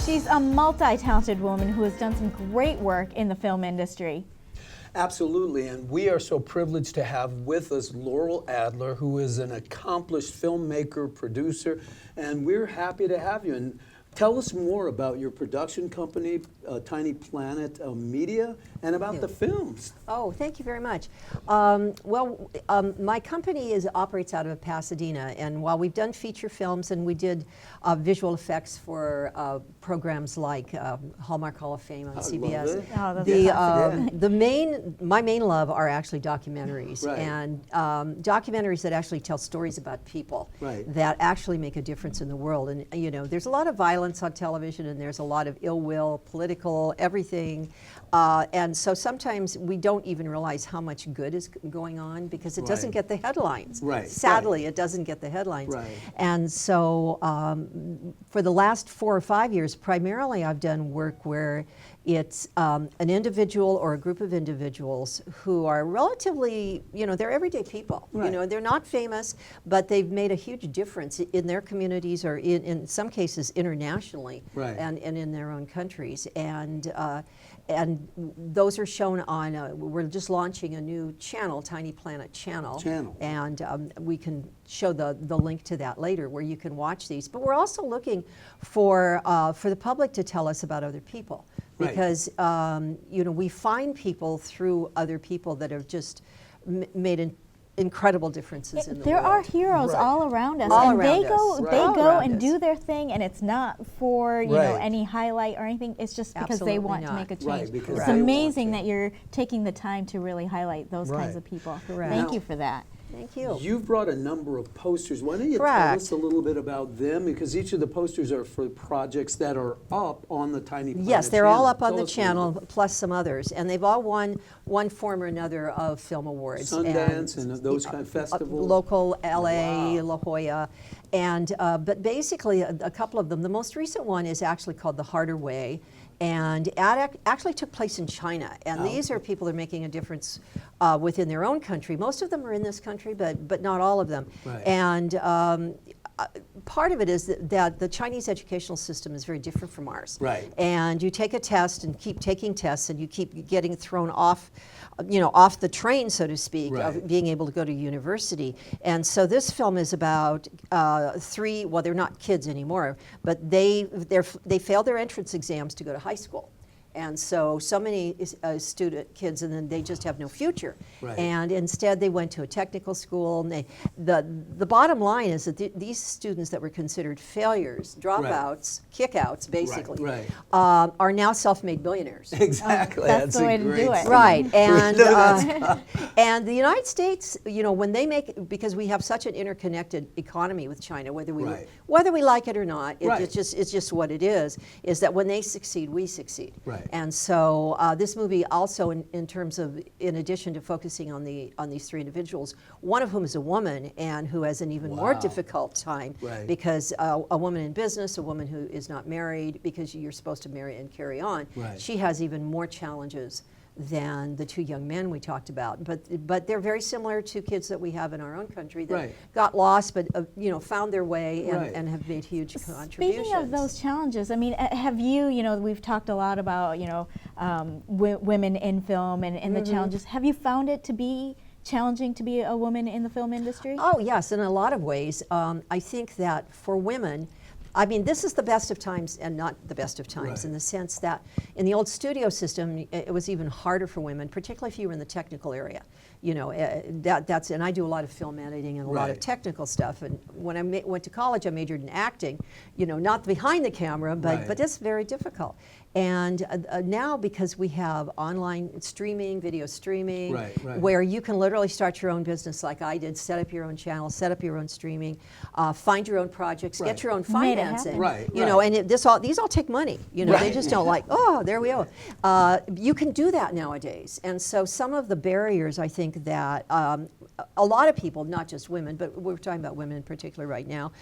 She's a multi-talented woman who has done some great work in the film industry. Absolutely, and we are so privileged to have with us Laurel Adler, who is an accomplished filmmaker, producer, and we're happy to have you. And tell us more about your production company, Tiny Planet Media, and about the films. Oh, thank you very much. My company operates out of Pasadena, and while we've done feature films and we did visual effects for programs like Hallmark Hall of Fame on CBS, my main love are actually documentaries, and documentaries that actually tell stories about people that actually make a difference in the world. And you know, there's a lot of violence on television, and there's a lot of ill will, political, everything. And so sometimes we don't even realize how much good is going on because it doesn't get the headlines. Sadly, it doesn't get the headlines. And so for the last 4 or 5 years, primarily I've done work where it's an individual or a group of individuals who are relatively, you know, they're everyday people. You know, they're not famous, but they've made a huge difference in their communities or in some cases internationally and in their own countries. And those are shown on, we're just launching a new channel, Tiny Planet Channel. And we can show the link to that later where you can watch these. But we're also looking for the public to tell us about other people. Because, you know, we find people through other people that have just made incredible differences in the world. There are heroes all around us, all and around they go and do their thing, and it's not for you know any highlight or anything. It's just because they want to make a change. It's amazing that you're taking the time to really highlight those kinds of people. Thank you for that. Thank you. You've brought a number of posters. Why don't you tell us a little bit about them? Because each of the posters are for projects that are up on the Tiny Planet Yes, they're channel. all up on the channel, plus some others. And they've all won one form or another of film awards. Sundance and those kind of festivals. Local, LA, La Jolla. And, but basically, a couple of them. The most recent one is actually called The Harder Way. And it actually took place in China. And these are people that are making a difference within their own country. Most of them are in this country, but not all of them. And part of it is that the Chinese educational system is very different from ours. And you take a test and keep taking tests, and you keep getting thrown off, you know, off the train, so to speak, of being able to go to university. And so this film is about three, well, they're not kids anymore, but they failed their entrance exams to go to high school. And so many kids, and then they just have no future. And instead they went to a technical school, and the bottom line is that these students that were considered failures, dropouts, kickouts basically, are now self-made billionaires. Exactly. That's the way to do it. And the United States, you know, when they make, because we have such an interconnected economy with China, whether we like it or not, it's just what it is that when they succeed, we succeed. And so this movie also, in terms of, in addition to focusing on these three individuals, one of whom is a woman and who has an even more difficult time because a woman in business, a woman who is not married, because you're supposed to marry and carry on, she has even more challenges than the two young men we talked about. But they're very similar to kids that we have in our own country that got lost, but you know, found their way and have made huge contributions. Speaking of those challenges, I mean, have you know, we've talked a lot about, you know, women in film and the challenges. Have you found it to be challenging to be a woman in the film industry? Oh yes, in a lot of ways. I think that for women, I mean, this is the best of times and not the best of times in the sense that in the old studio system, it was even harder for women, particularly if you were in the technical area. You know, and I do a lot of film editing and a lot of technical stuff. And when I went to college, I majored in acting, you know, not behind the camera, but it's very difficult. And now, because we have online streaming, video streaming, where you can literally start your own business like I did, set up your own channel, set up your own streaming, find your own projects, get your own financing. You know, and these all take money. You know, they just don't like, oh, there we go. You can do that nowadays. And so some of the barriers, I think, that a lot of people, not just women, but we're talking about women in particular right now,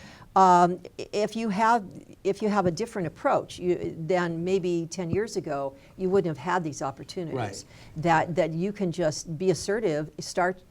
if you have a different approach than maybe 10 years ago, you wouldn't have had these opportunities. That you can just be assertive, start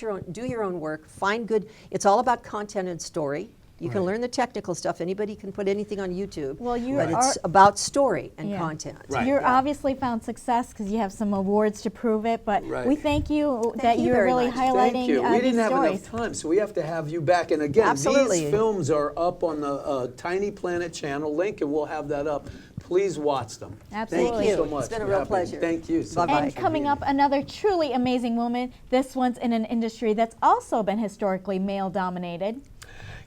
your own, do your own work, find good. It's all about content and story. You can learn the technical stuff. Anybody can put anything on YouTube. Well, but it's about story and content. You're obviously found success because you have some awards to prove it, but we thank you that you're really highlighting Thank you. We didn't have enough time, so we have to have you back. And again, these films are up on the Tiny Planet channel link, and we'll have that up. Please watch them. Absolutely. Thank you so much. It's been a real pleasure. Thank you so much. And coming up, another truly amazing woman. This one's in an industry that's also been historically male-dominated.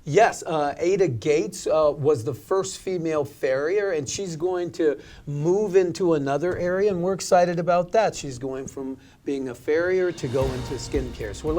Yes, Ada Gates was the first female farrier, and she's going to move into another area, and we're excited about that. She's going from being a farrier to go into skincare. So we're